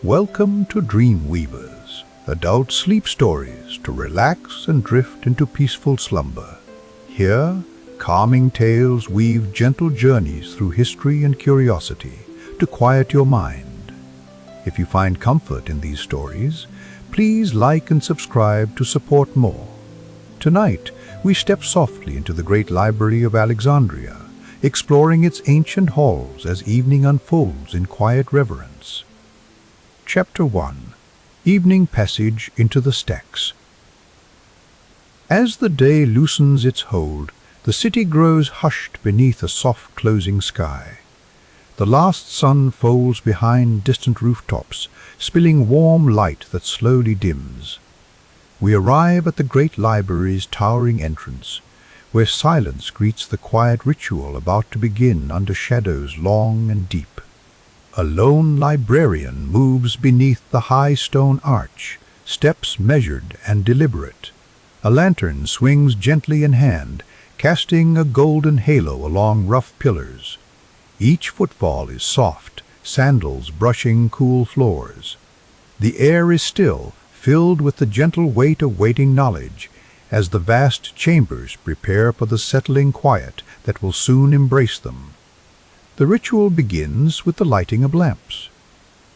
Welcome to Dream Weavers, adult sleep stories to relax and drift into peaceful slumber. Here, calming tales weave gentle journeys through history and curiosity to quiet your mind. If you find comfort in these stories, please like and subscribe to support more. Tonight, we step softly into the great library of Alexandria, exploring its ancient halls as evening unfolds in quiet reverence. Chapter 1. Evening Passage into the Stacks. As the day loosens its hold, the city grows hushed beneath a soft closing sky. The last sun folds behind distant rooftops, spilling warm light that slowly dims. We arrive at the great library's towering entrance, where silence greets the quiet ritual about to begin under shadows long and deep. A lone librarian moves beneath the high stone arch, steps measured and deliberate. A lantern swings gently in hand, casting a golden halo along rough pillars. Each footfall is soft, sandals brushing cool floors. The air is still, filled with the gentle weight of waiting knowledge, as the vast chambers prepare for the settling quiet that will soon embrace them. The ritual begins with the lighting of lamps.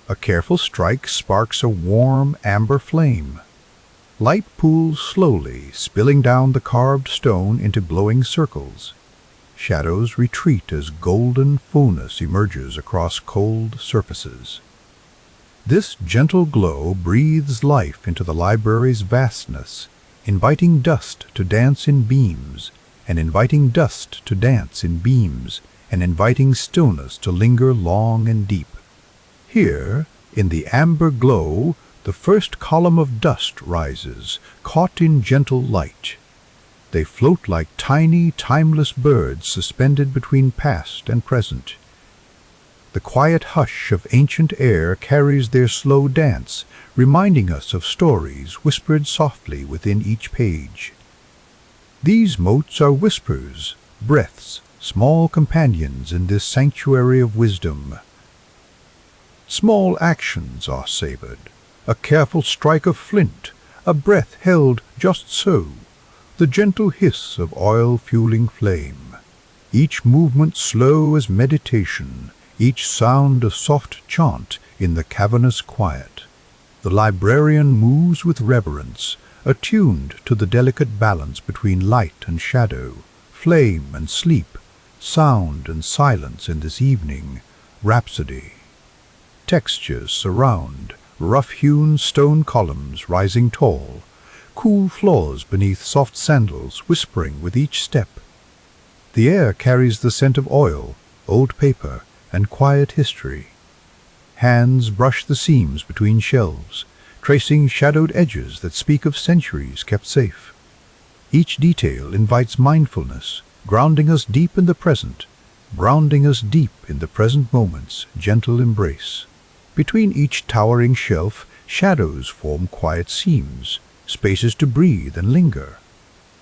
A careful strike sparks a warm amber flame. Light pools slowly, spilling down the carved stone into glowing circles. Shadows retreat as golden fullness emerges across cold surfaces. This gentle glow breathes life into the library's vastness, inviting dust to dance in beams, and inviting dust to dance in beams, and inviting stillness to linger long and deep. Here, in the amber glow, the first column of dust rises, caught in gentle light. They float like tiny, timeless birds suspended between past and present. The quiet hush of ancient air carries their slow dance, reminding us of stories whispered softly within each page. These motes are whispers, breaths, small companions in this sanctuary of wisdom. Small actions are savored, a careful strike of flint, a breath held just so, the gentle hiss of oil fueling flame. Each movement slow as meditation, each sound a soft chant in the cavernous quiet. The librarian moves with reverence, attuned to the delicate balance between light and shadow, flame and sleep, sound and silence in this evening rhapsody. Textures surround, rough-hewn stone columns rising tall, cool floors beneath soft sandals whispering with each step. The air carries the scent of oil, old paper, and quiet history. Hands brush the seams between shelves, tracing shadowed edges that speak of centuries kept safe. Each detail invites mindfulness, grounding us deep in the present, grounding us deep in the present moment's gentle embrace. Between each towering shelf, shadows form quiet seams, spaces to breathe and linger.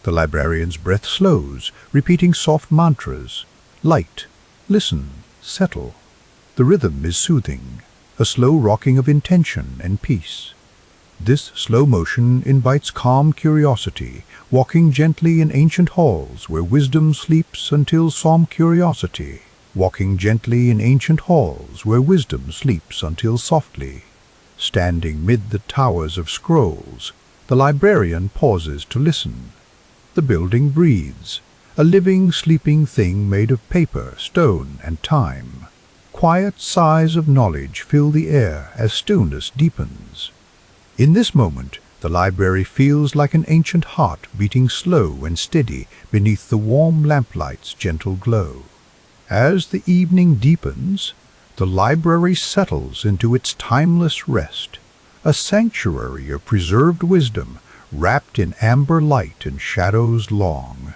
The librarian's breath slows, repeating soft mantras. Light, listen, settle. The rhythm is soothing, a slow rocking of intention and peace. This slow motion invites calm curiosity, walking gently in ancient halls where wisdom sleeps until solemn curiosity, walking gently in ancient halls where wisdom sleeps until softly. Standing mid the towers of scrolls, the librarian pauses to listen. The building breathes, a living, sleeping thing made of paper, stone, and time. Quiet sighs of knowledge fill the air as stillness deepens. In this moment, the library feels like an ancient heart beating slow and steady beneath the warm lamplight's gentle glow. As the evening deepens, the library settles into its timeless rest, a sanctuary of preserved wisdom wrapped in amber light and shadows long.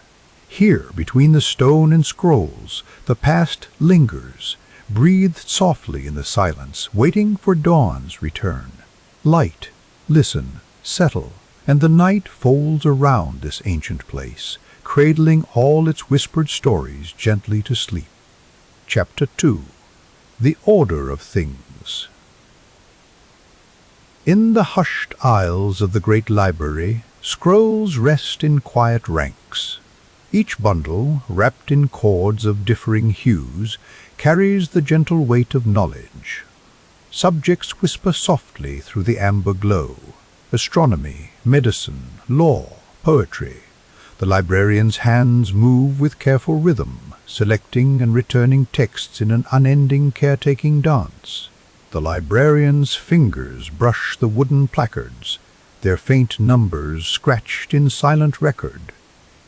Here, between the stone and scrolls, the past lingers, breathed softly in the silence, waiting for dawn's return. Light, listen, settle, and the night folds around this ancient place, cradling all its whispered stories gently to sleep. Chapter 2. The Order of Things. In the hushed aisles of the great library, scrolls rest in quiet ranks. Each bundle, wrapped in cords of differing hues, carries the gentle weight of knowledge. Subjects whisper softly through the amber glow. Astronomy, medicine, law, poetry. The librarian's hands move with careful rhythm, selecting and returning texts in an unending caretaking dance. The librarian's fingers brush the wooden placards, their faint numbers scratched in silent record.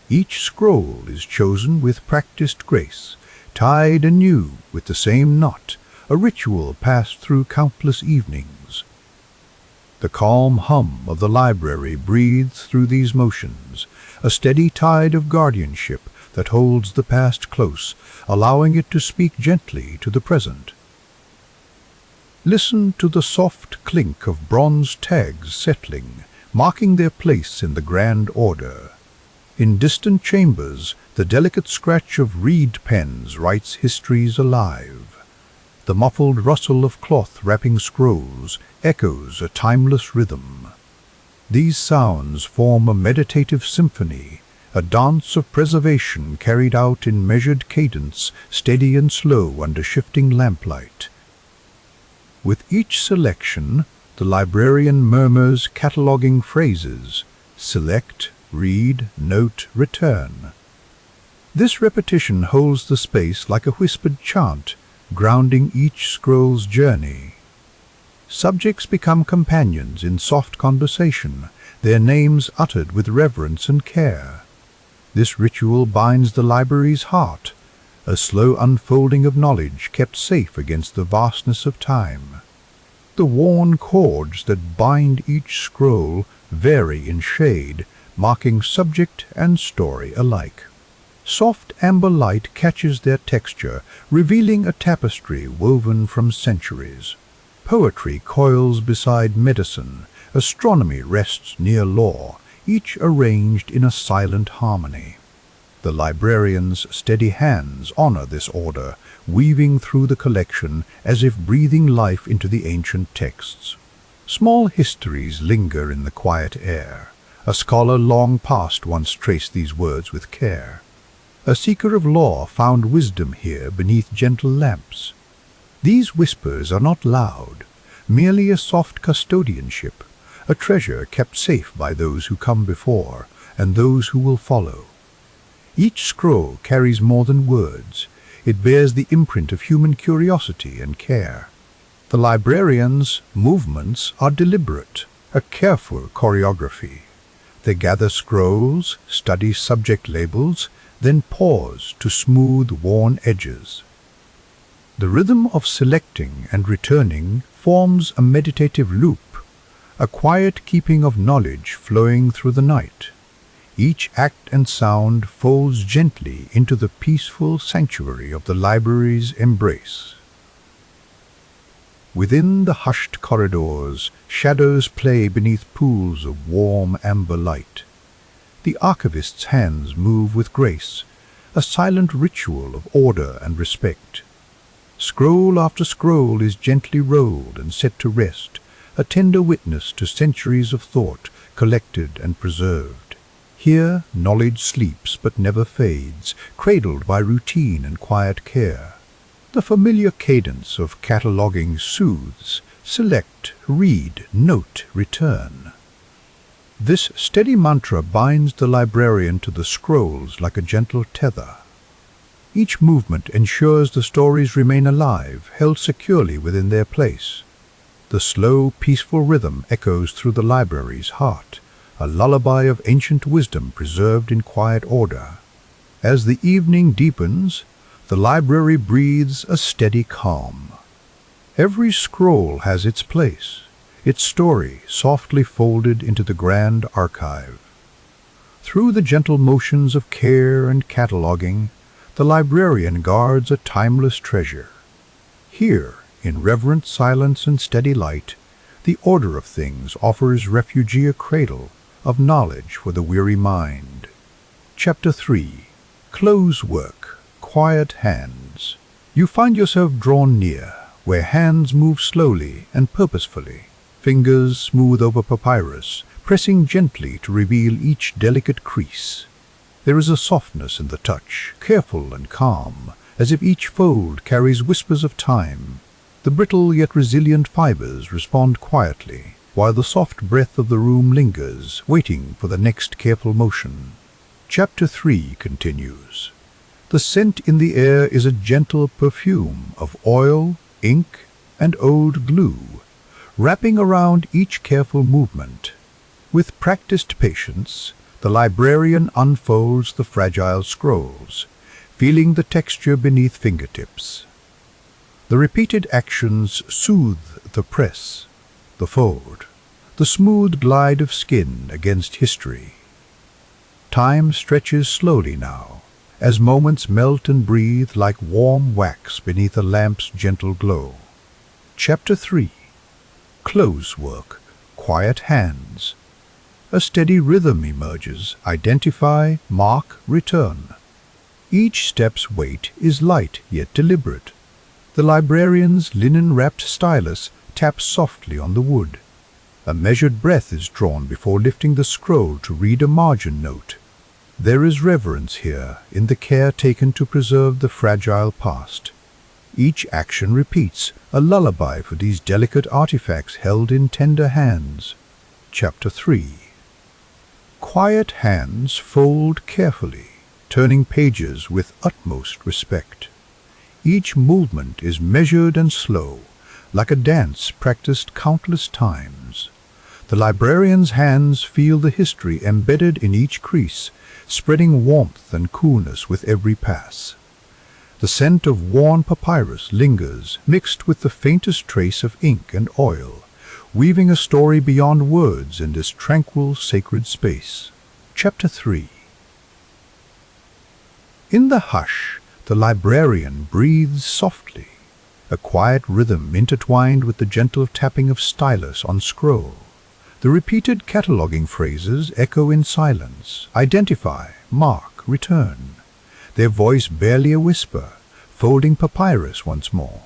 Each scroll is chosen with practiced grace, tied anew with the same knot, a ritual passed through countless evenings. The calm hum of the library breathes through these motions, a steady tide of guardianship that holds the past close, allowing it to speak gently to the present. Listen to the soft clink of bronze tags settling, marking their place in the grand order. In distant chambers, the delicate scratch of reed pens writes histories alive. The muffled rustle of cloth wrapping scrolls echoes a timeless rhythm. These sounds form a meditative symphony, a dance of preservation carried out in measured cadence, steady and slow under shifting lamplight. With each selection, the librarian murmurs cataloging phrases: select, read, note, return. This repetition holds the space like a whispered chant, grounding each scroll's journey. Subjects become companions in soft conversation, their names uttered with reverence and care. This ritual binds the library's heart, a slow unfolding of knowledge kept safe against the vastness of time. The worn cords that bind each scroll vary in shade, marking subject and story alike. Soft amber light catches their texture, revealing a tapestry woven from centuries. Poetry coils beside medicine, astronomy rests near law, each arranged in a silent harmony. The librarian's steady hands honor this order, weaving through the collection as if breathing life into the ancient texts. Small histories linger in the quiet air. A scholar long past once traced these words with care. A seeker of law found wisdom here beneath gentle lamps. These whispers are not loud, merely a soft custodianship, a treasure kept safe by those who come before and those who will follow. Each scroll carries more than words. It bears the imprint of human curiosity and care. The librarian's movements are deliberate, a careful choreography. They gather scrolls, study subject labels, then pause to smooth worn edges. The rhythm of selecting and returning forms a meditative loop, a quiet keeping of knowledge flowing through the night. Each act and sound folds gently into the peaceful sanctuary of the library's embrace. Within the hushed corridors, shadows play beneath pools of warm amber light. The archivist's hands move with grace, a silent ritual of order and respect. Scroll after scroll is gently rolled and set to rest, a tender witness to centuries of thought collected and preserved. Here knowledge sleeps but never fades, cradled by routine and quiet care. The familiar cadence of cataloging soothes: select, read, note, return. This steady mantra binds the librarian to the scrolls like a gentle tether. Each movement ensures the stories remain alive, held securely within their place. The slow, peaceful rhythm echoes through the library's heart, a lullaby of ancient wisdom preserved in quiet order. As the evening deepens, the library breathes a steady calm. Every scroll has its place, its story softly folded into the grand archive. Through the gentle motions of care and cataloging, the librarian guards a timeless treasure. Here, in reverent silence and steady light, the order of things offers refugee a cradle of knowledge for the weary mind. Chapter 3. Close work, quiet hands. You find yourself drawn near, where hands move slowly and purposefully, Fingers smooth over papyrus, pressing gently to reveal each delicate crease. There is a softness in the touch, careful and calm, as if each fold carries whispers of time. The brittle yet resilient fibers respond quietly, while the soft breath of the room lingers, waiting for the next careful motion. Chapter 3 continues. The scent in the air is a gentle perfume of oil, ink, and old glue, wrapping around each careful movement. With practiced patience, the librarian unfolds the fragile scrolls, feeling the texture beneath fingertips. The repeated actions soothe the press, the fold, the smooth glide of skin against history. Time stretches slowly now, as moments melt and breathe like warm wax beneath a lamp's gentle glow. Chapter 3. Close work, quiet hands. A steady rhythm emerges. Identify, mark, return. Each step's weight is light yet deliberate. The librarian's linen-wrapped stylus taps softly on the wood. A measured breath is drawn before lifting the scroll to read a margin note. There is reverence here in the care taken to preserve the fragile past. Each action repeats, a lullaby for these delicate artifacts held in tender hands. Chapter 3. Quiet hands fold carefully, turning pages with utmost respect. Each movement is measured and slow, like a dance practiced countless times. The librarian's hands feel the history embedded in each crease, spreading warmth and coolness with every pass. The scent of worn papyrus lingers, mixed with the faintest trace of ink and oil, weaving a story beyond words in this tranquil, sacred space. Chapter 3. In the hush, the librarian breathes softly, a quiet rhythm intertwined with the gentle tapping of stylus on scroll. The repeated cataloging phrases echo in silence. Identify, mark, return. Their voice barely a whisper, folding papyrus once more.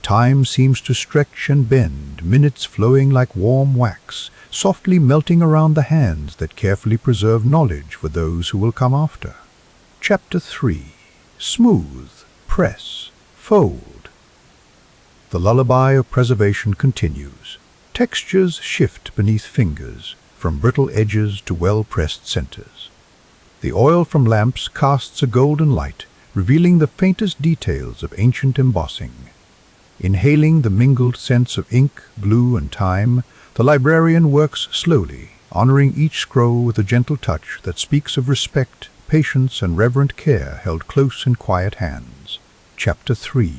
Time seems to stretch and bend, minutes flowing like warm wax, softly melting around the hands that carefully preserve knowledge for those who will come after. Chapter 3. Smooth, press, fold. The lullaby of preservation continues. Textures shift beneath fingers, from brittle edges to well-pressed centers. The oil from lamps casts a golden light, revealing the faintest details of ancient embossing. Inhaling the mingled scents of ink, glue, and time, the librarian works slowly, honoring each scroll with a gentle touch that speaks of respect, patience, and reverent care held close in quiet hands. Chapter 3.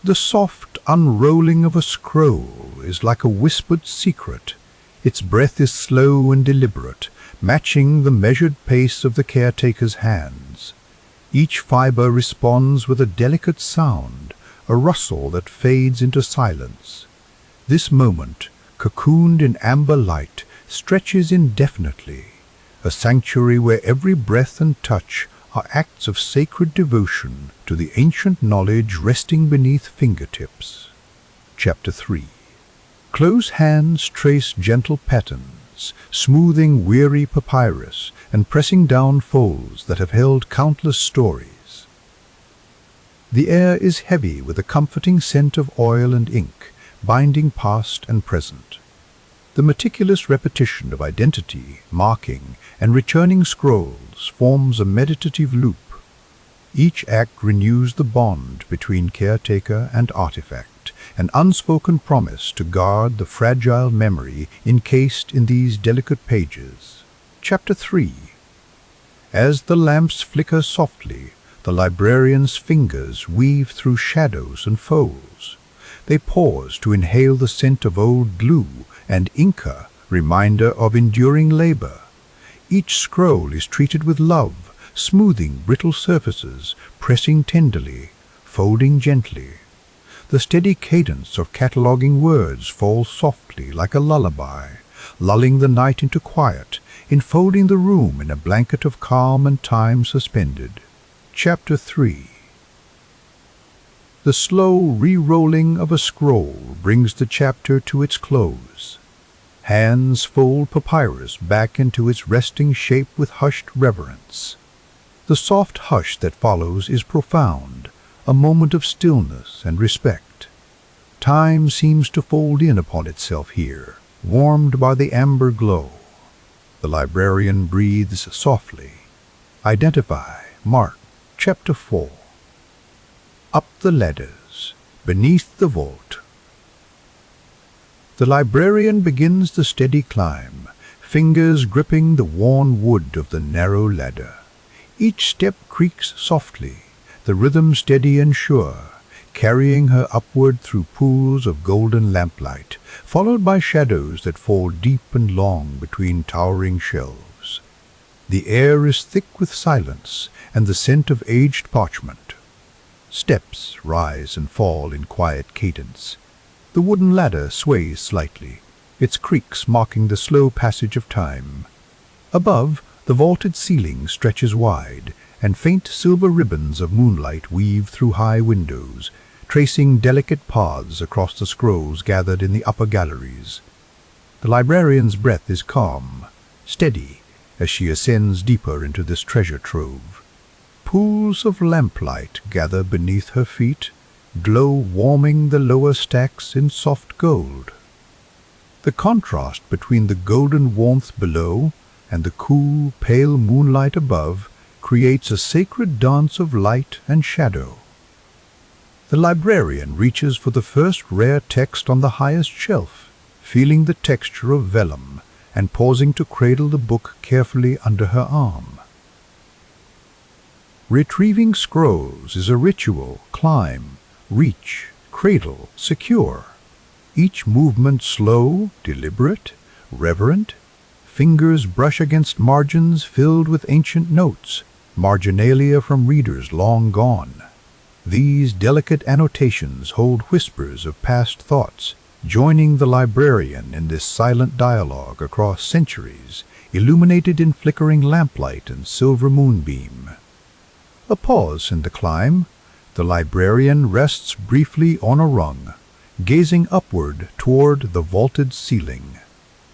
The soft unrolling of a scroll is like a whispered secret. Its breath is slow and deliberate, matching the measured pace of the caretaker's hands. Each fiber responds with a delicate sound, a rustle that fades into silence. This moment, cocooned in amber light, stretches indefinitely, a sanctuary where every breath and touch are acts of sacred devotion to the ancient knowledge resting beneath fingertips. Chapter 3. Close hands trace gentle patterns, smoothing weary papyrus and pressing down folds that have held countless stories. The air is heavy with a comforting scent of oil and ink, binding past and present. The meticulous repetition of identity, marking, and returning scrolls forms a meditative loop. Each act renews the bond between caretaker and artifact, an unspoken promise to guard the fragile memory encased in these delicate pages. Chapter 3. As the lamps flicker softly, the librarian's fingers weave through shadows and folds. They pause to inhale the scent of old glue and inca, reminder of enduring labor. Each scroll is treated with love, smoothing brittle surfaces, pressing tenderly, folding gently. The steady cadence of cataloging words falls softly like a lullaby, lulling the night into quiet, enfolding the room in a blanket of calm and time suspended. Chapter 3. The slow re-rolling of a scroll brings the chapter to its close. Hands fold papyrus back into its resting shape with hushed reverence. The soft hush that follows is profound, a moment of stillness and respect. Time seems to fold in upon itself here, warmed by the amber glow. The librarian breathes softly. Identify, mark, Chapter 4. Up the ladders, beneath the vault. The librarian begins the steady climb, fingers gripping the worn wood of the narrow ladder. Each step creaks softly, the rhythm steady and sure, carrying her upward through pools of golden lamplight, followed by shadows that fall deep and long between towering shelves. The air is thick with silence and the scent of aged parchment. Steps rise and fall in quiet cadence. The wooden ladder sways slightly, its creaks marking the slow passage of time. Above, the vaulted ceiling stretches wide, and faint silver ribbons of moonlight weave through high windows, tracing delicate paths across the scrolls gathered in the upper galleries. The librarian's breath is calm, steady, as she ascends deeper into this treasure trove. Pools of lamplight gather beneath her feet, glow warming the lower stacks in soft gold. The contrast between the golden warmth below and the cool, pale moonlight above creates a sacred dance of light and shadow. The librarian reaches for the first rare text on the highest shelf, feeling the texture of vellum and pausing to cradle the book carefully under her arm. Retrieving scrolls is a ritual: climb, reach, cradle, secure. Each movement slow, deliberate, reverent. Fingers brush against margins filled with ancient notes, marginalia from readers long gone. These delicate annotations hold whispers of past thoughts, joining the librarian in this silent dialogue across centuries, illuminated in flickering lamplight and silver moonbeam. A pause in the climb. The librarian rests briefly on a rung, gazing upward toward the vaulted ceiling.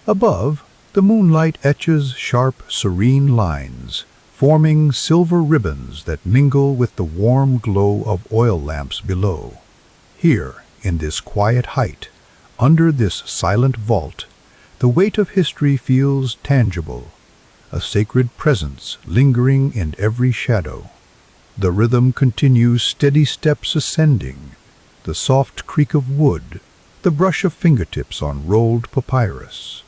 Above, the moonlight etches sharp, serene lines, forming silver ribbons that mingle with the warm glow of oil lamps below. Here, in this quiet height, under this silent vault, the weight of history feels tangible, a sacred presence lingering in every shadow. The rhythm continues, steady steps ascending, the soft creak of wood, the brush of fingertips on rolled papyrus.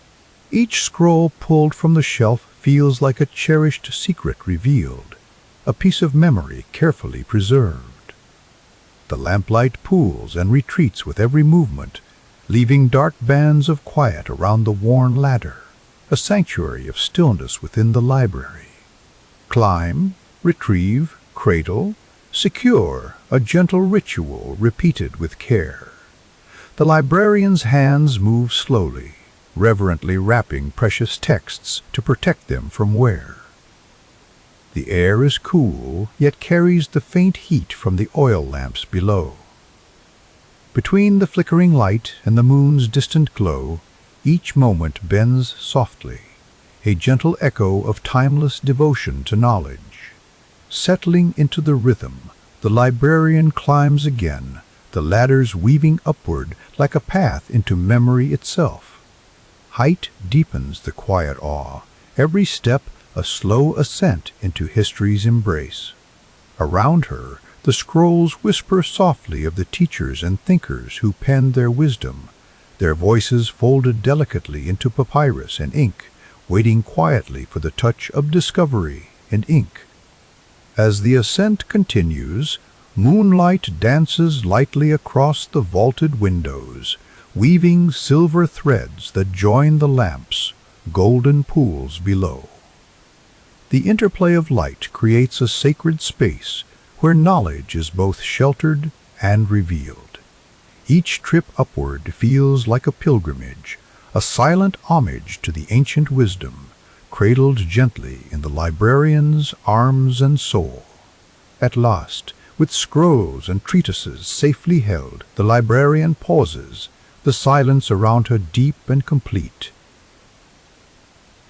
Each scroll pulled from the shelf feels like a cherished secret revealed, a piece of memory carefully preserved. The lamplight pools and retreats with every movement, leaving dark bands of quiet around the worn ladder, a sanctuary of stillness within the library. Climb, retrieve, cradle, secure, a gentle ritual repeated with care. The librarian's hands move slowly, reverently wrapping precious texts to protect them from wear. The air is cool, yet carries the faint heat from the oil lamps below. Between the flickering light and the moon's distant glow, each moment bends softly, a gentle echo of timeless devotion to knowledge. Settling into the rhythm, the librarian climbs again, the ladders weaving upward like a path into memory itself. Height deepens the quiet awe, every step a slow ascent into history's embrace. Around her, the scrolls whisper softly of the teachers and thinkers who penned their wisdom, their voices folded delicately into papyrus and ink, waiting quietly for the touch of discovery and ink. As the ascent continues, moonlight dances lightly across the vaulted windows, weaving silver threads that join the lamps, golden pools below. The interplay of light creates a sacred space where knowledge is both sheltered and revealed. Each trip upward feels like a pilgrimage, a silent homage to the ancient wisdom, cradled gently in the librarian's arms and soul. At last, with scrolls and treatises safely held, the librarian pauses, the silence around her deep and complete.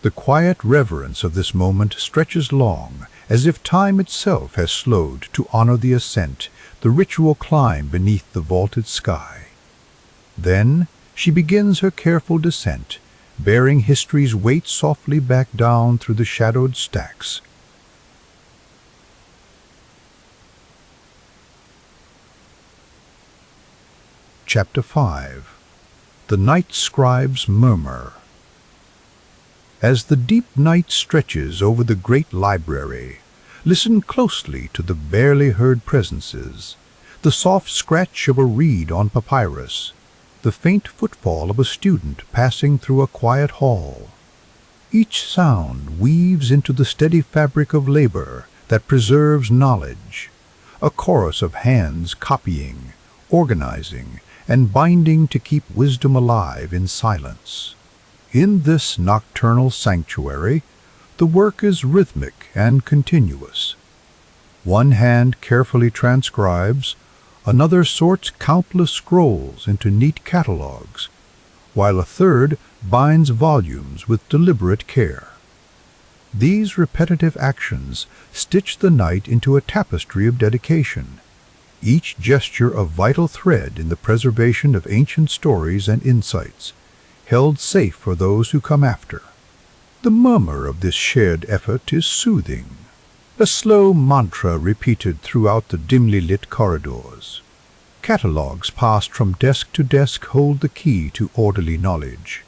The quiet reverence of this moment stretches long, as if time itself has slowed to honor the ascent, the ritual climb beneath the vaulted sky. Then she begins her careful descent, bearing history's weight softly back down through the shadowed stacks. Chapter 5. The Night Scribes Murmur. As the deep night stretches over the great library, listen closely to the barely heard presences, the soft scratch of a reed on papyrus, the faint footfall of a student passing through a quiet hall. Each sound weaves into the steady fabric of labor that preserves knowledge, a chorus of hands copying, organizing, and binding to keep wisdom alive in silence. In this nocturnal sanctuary, the work is rhythmic and continuous. One hand carefully transcribes, another sorts countless scrolls into neat catalogues, while a third binds volumes with deliberate care. These repetitive actions stitch the night into a tapestry of dedication, each gesture a vital thread in the preservation of ancient stories and insights, held safe for those who come after. The murmur of this shared effort is soothing, a slow mantra repeated throughout the dimly lit corridors. Catalogues passed from desk to desk hold the key to orderly knowledge.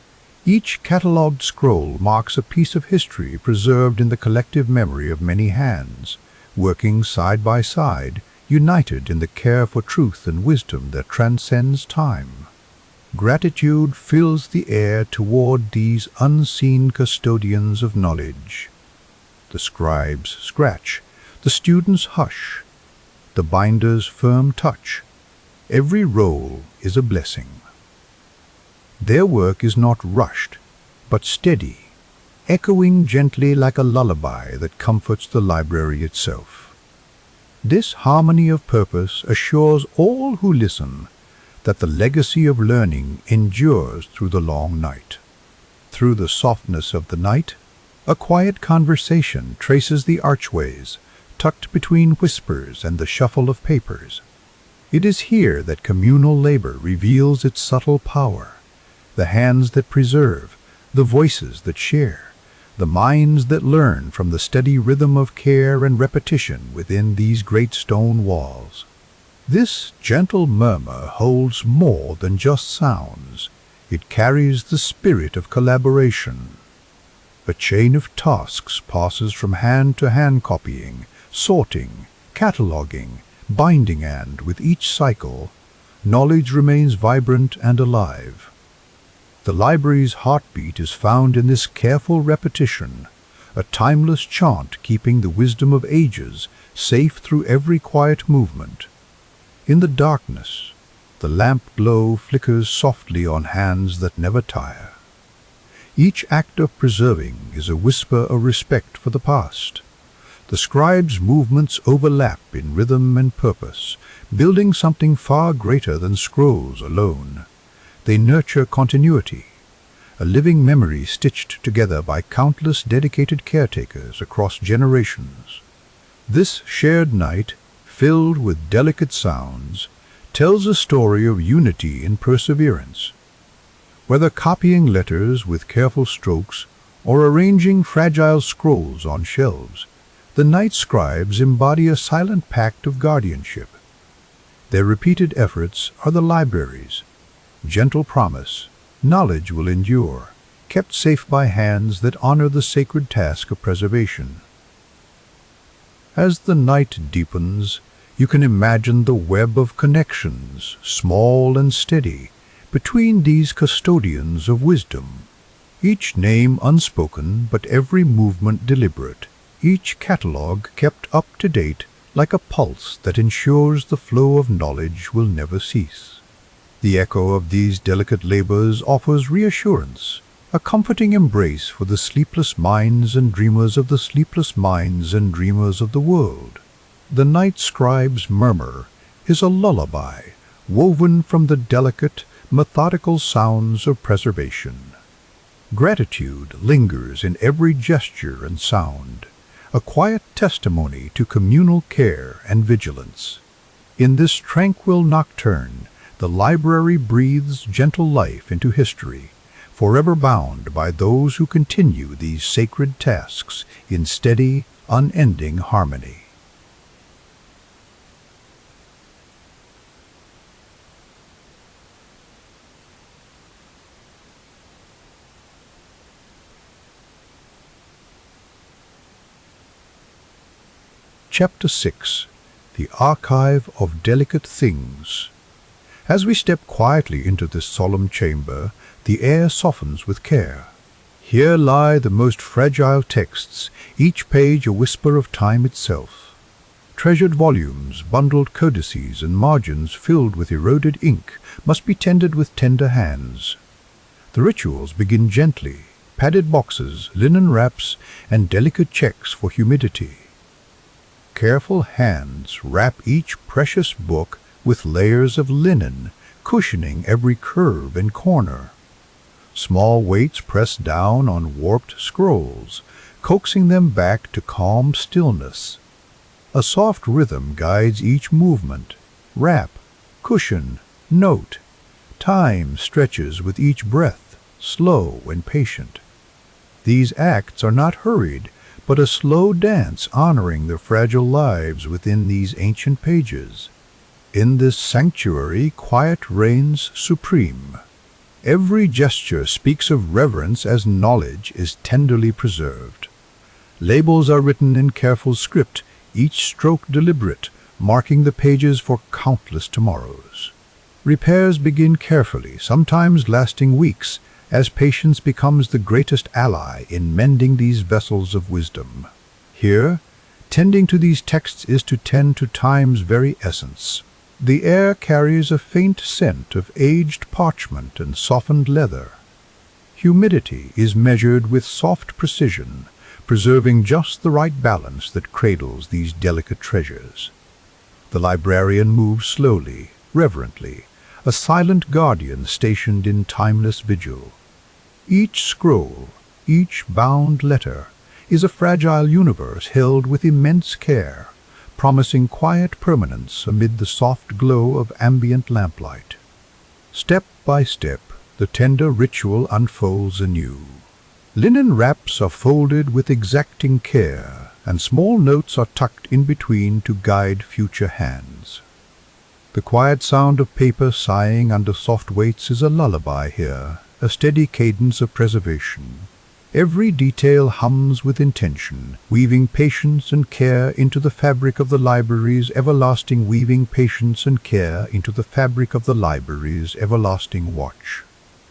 Each catalogued scroll marks a piece of history preserved in the collective memory of many hands, working side by side, united in the care for truth and wisdom that transcends time. Gratitude fills the air toward these unseen custodians of knowledge. The scribes scratch, the students hush, the binder's firm touch. Every roll is a blessing. Their work is not rushed, but steady, echoing gently like a lullaby that comforts the library itself. This harmony of purpose assures all who listen that the legacy of learning endures through the long night. Through the softness of the night, a quiet conversation traces the archways, tucked between whispers and the shuffle of papers. It is here that communal labor reveals its subtle power, the hands that preserve, the voices that share, the minds that learn from the steady rhythm of care and repetition within these great stone walls. This gentle murmur holds more than just sounds. It carries the spirit of collaboration. A chain of tasks passes from hand to hand copying, sorting, cataloging, binding, and with each cycle, knowledge remains vibrant and alive. The library's heartbeat is found in this careful repetition, a timeless chant keeping the wisdom of ages safe through every quiet movement. In the darkness, the lamp glow flickers softly on hands that never tire. Each act of preserving is a whisper of respect for the past. The scribe's movements overlap in rhythm and purpose, building something far greater than scrolls alone. They nurture continuity, a living memory stitched together by countless dedicated caretakers across generations. This shared night, filled with delicate sounds, tells a story of unity and perseverance. Whether copying letters with careful strokes or arranging fragile scrolls on shelves, the night scribes embody a silent pact of guardianship. Their repeated efforts are the library's gentle promise: knowledge will endure, kept safe by hands that honor the sacred task of preservation. As the night deepens, you can imagine the web of connections, small and steady, between these custodians of wisdom. Each name unspoken, but every movement deliberate, each catalogue kept up to date like a pulse that ensures the flow of knowledge will never cease. The echo of these delicate labors offers reassurance, a comforting embrace for the sleepless minds and dreamers of the sleepless minds and dreamers of the world. The night scribe's murmur is a lullaby woven from the delicate, methodical sounds of preservation. Gratitude lingers in every gesture and sound, a quiet testimony to communal care and vigilance. In this tranquil nocturne, the library breathes gentle life into history, forever bound by those who continue these sacred tasks in steady, unending harmony. Chapter 6. The Archive of Delicate Things. As we step quietly into this solemn chamber, the air softens with care. Here lie the most fragile texts, each page a whisper of time itself. Treasured volumes, bundled codices, and margins filled with eroded ink must be tended with tender hands. The rituals begin gently, padded boxes, linen wraps, and delicate checks for humidity. Careful hands wrap each precious book with layers of linen, cushioning every curve and corner. Small weights press down on warped scrolls, coaxing them back to calm stillness. A soft rhythm guides each movement. Wrap, cushion, note. Time stretches with each breath, slow and patient. These acts are not hurried, but a slow dance honoring the fragile lives within these ancient pages. In this sanctuary, quiet reigns supreme. Every gesture speaks of reverence as knowledge is tenderly preserved. Labels are written in careful script, each stroke deliberate, marking the pages for countless tomorrows. Repairs begin carefully, sometimes lasting weeks, as patience becomes the greatest ally in mending these vessels of wisdom. Here, tending to these texts is to tend to time's very essence. The air carries a faint scent of aged parchment and softened leather. Humidity is measured with soft precision, preserving just the right balance that cradles these delicate treasures. The librarian moves slowly, reverently, a silent guardian stationed in timeless vigil. Each scroll, each bound letter, is a fragile universe held with immense care, promising quiet permanence amid the soft glow of ambient lamplight. Step by step, the tender ritual unfolds anew. Linen wraps are folded with exacting care, and small notes are tucked in between to guide future hands. The quiet sound of paper sighing under soft weights is a lullaby here, a steady cadence of preservation. Every detail hums with intention, weaving patience and care into the fabric of the library's everlasting watch.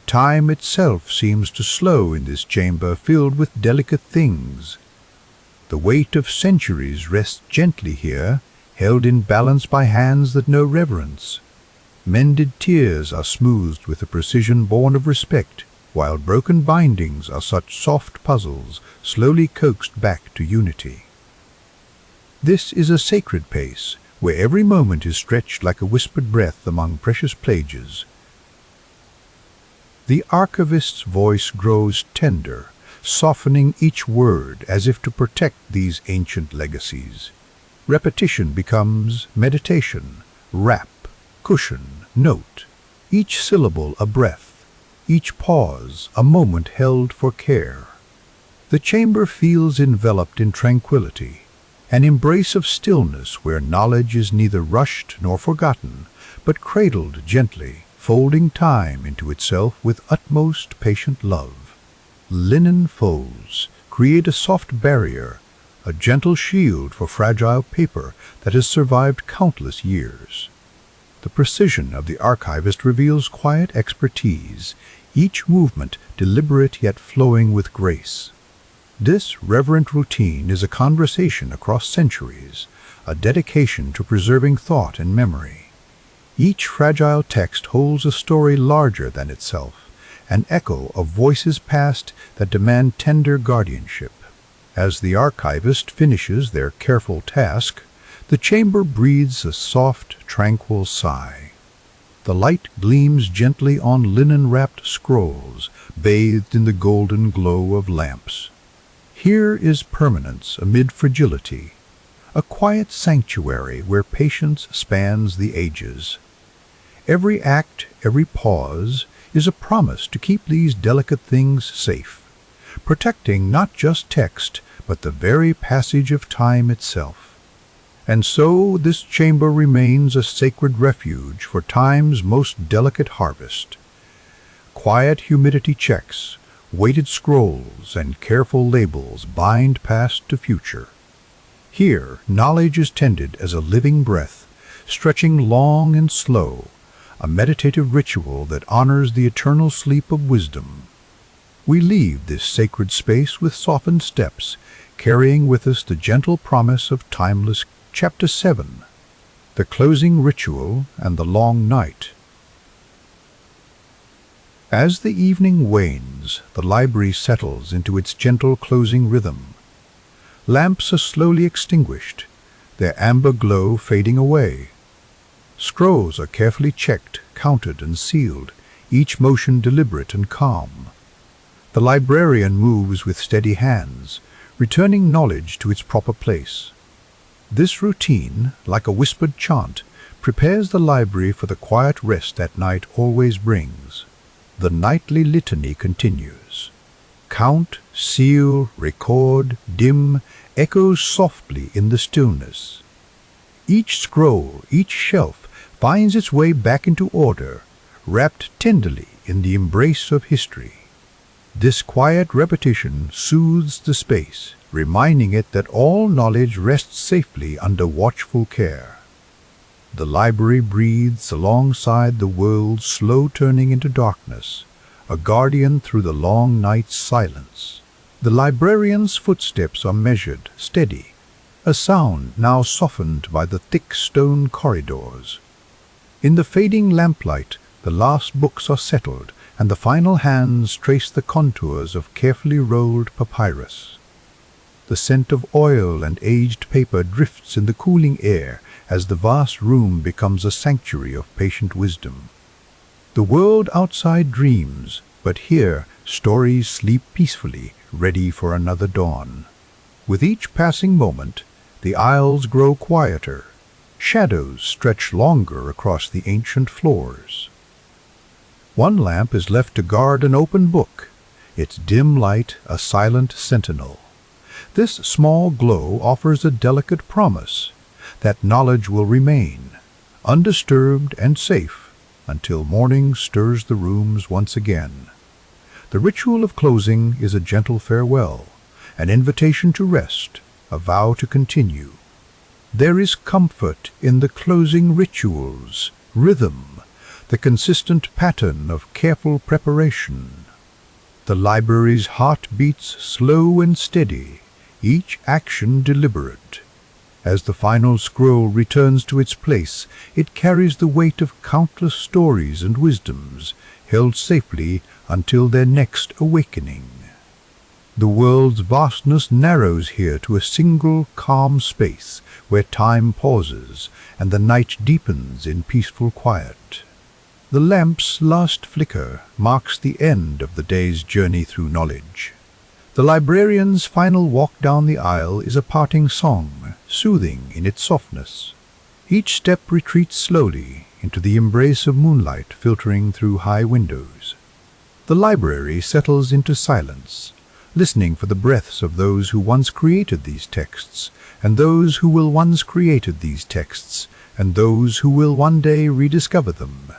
Time itself seems to slow in this chamber filled with delicate things. The weight of centuries rests gently here, held in balance by hands that know reverence. Mended tears are smoothed with a precision born of respect, while broken bindings are such soft puzzles, slowly coaxed back to unity. This is a sacred pace, where every moment is stretched like a whispered breath among precious pages. The archivist's voice grows tender, softening each word as if to protect these ancient legacies. Repetition becomes meditation, wrap, cushion, note, each syllable a breath, each pause a moment held for care. The chamber feels enveloped in tranquility, an embrace of stillness where knowledge is neither rushed nor forgotten, but cradled gently, folding time into itself with utmost patient love. Linen folds create a soft barrier, a gentle shield for fragile paper that has survived countless years. The precision of the archivist reveals quiet expertise, each movement deliberate yet flowing with grace. This reverent routine is a conversation across centuries, a dedication to preserving thought and memory. Each fragile text holds a story larger than itself, an echo of voices past that demand tender guardianship. As the archivist finishes their careful task, the chamber breathes a soft, tranquil sigh. The light gleams gently on linen-wrapped scrolls, bathed in the golden glow of lamps. Here is permanence amid fragility, a quiet sanctuary where patience spans the ages. Every act, every pause, is a promise to keep these delicate things safe, protecting not just text, but the very passage of time itself. And so this chamber remains a sacred refuge for time's most delicate harvest. Quiet humidity checks, weighted scrolls, and careful labels bind past to future. Here, knowledge is tended as a living breath, stretching long and slow, a meditative ritual that honors the eternal sleep of wisdom. We leave this sacred space with softened steps, carrying with us the gentle promise of timeless. Chapter 7. The Closing Ritual and the Long Night. As the evening wanes, the library settles into its gentle closing rhythm. Lamps are slowly extinguished, their amber glow fading away. Scrolls are carefully checked, counted, and sealed, each motion deliberate and calm. The librarian moves with steady hands, returning knowledge to its proper place. This routine, like a whispered chant, prepares the library for the quiet rest that night always brings. The nightly litany continues. Count, seal, record, dim, echoes softly in the stillness. Each scroll, each shelf, finds its way back into order, wrapped tenderly in the embrace of history. This quiet repetition soothes the space, reminding it that all knowledge rests safely under watchful care. The library breathes alongside the world's slow turning into darkness, a guardian through the long night's silence. The librarian's footsteps are measured, steady, a sound now softened by the thick stone corridors. In the fading lamplight, the last books are settled, and the final hands trace the contours of carefully rolled papyrus. The scent of oil and aged paper drifts in the cooling air as the vast room becomes a sanctuary of patient wisdom. The world outside dreams, but here stories sleep peacefully, ready for another dawn. With each passing moment, the aisles grow quieter. Shadows stretch longer across the ancient floors. One lamp is left to guard an open book, its dim light a silent sentinel. This small glow offers a delicate promise that knowledge will remain, undisturbed and safe, until morning stirs the rooms once again. The ritual of closing is a gentle farewell, an invitation to rest, a vow to continue. There is comfort in the closing rituals, rhythm, the consistent pattern of careful preparation. The library's heart beats slow and steady, each action deliberate. As the final scroll returns to its place, it carries the weight of countless stories and wisdoms, held safely until their next awakening. The world's vastness narrows here to a single calm space where time pauses and the night deepens in peaceful quiet. The lamp's last flicker marks the end of the day's journey through knowledge. The librarian's final walk down the aisle is a parting song, soothing in its softness. Each step retreats slowly into the embrace of moonlight filtering through high windows. The library settles into silence, listening for the breaths of those who once created these texts, and those who will once created these texts, and those who will one day rediscover them.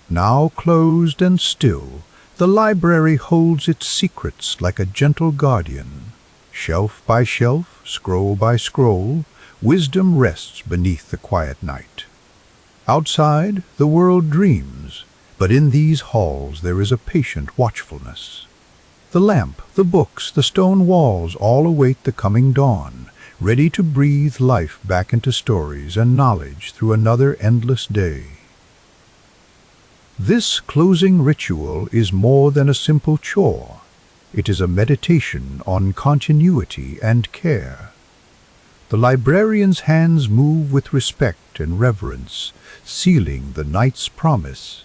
Now closed and still, the library holds its secrets like a gentle guardian. Shelf by shelf, scroll by scroll, wisdom rests beneath the quiet night. Outside, the world dreams, but in these halls there is a patient watchfulness. The lamp, the books, the stone walls all await the coming dawn, ready to breathe life back into stories and knowledge through another endless day. This closing ritual is more than a simple chore. It is a meditation on continuity and care. The librarian's hands move with respect and reverence, sealing the night's promise.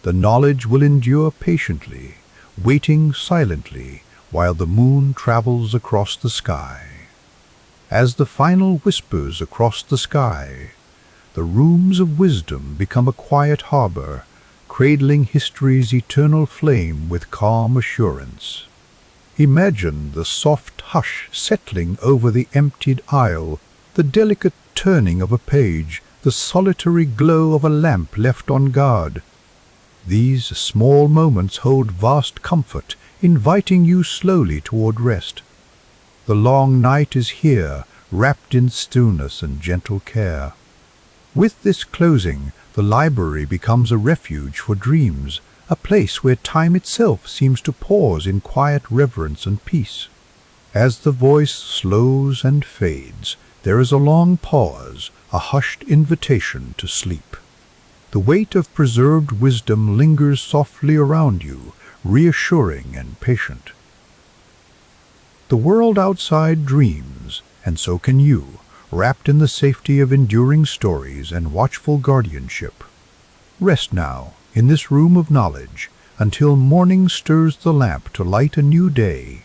The knowledge will endure patiently, waiting silently while the moon travels across the sky. As the final whispers across the sky, the rooms of wisdom become a quiet harbor, cradling history's eternal flame with calm assurance. Imagine the soft hush settling over the emptied aisle, the delicate turning of a page, the solitary glow of a lamp left on guard. These small moments hold vast comfort, inviting you slowly toward rest. The long night is here, wrapped in stillness and gentle care. With this closing, the library becomes a refuge for dreams, a place where time itself seems to pause in quiet reverence and peace. As the voice slows and fades, there is a long pause, a hushed invitation to sleep. The weight of preserved wisdom lingers softly around you, reassuring and patient. The world outside dreams, and so can you, wrapped in the safety of enduring stories and watchful guardianship. Rest now, in this room of knowledge, until morning stirs the lamp to light a new day.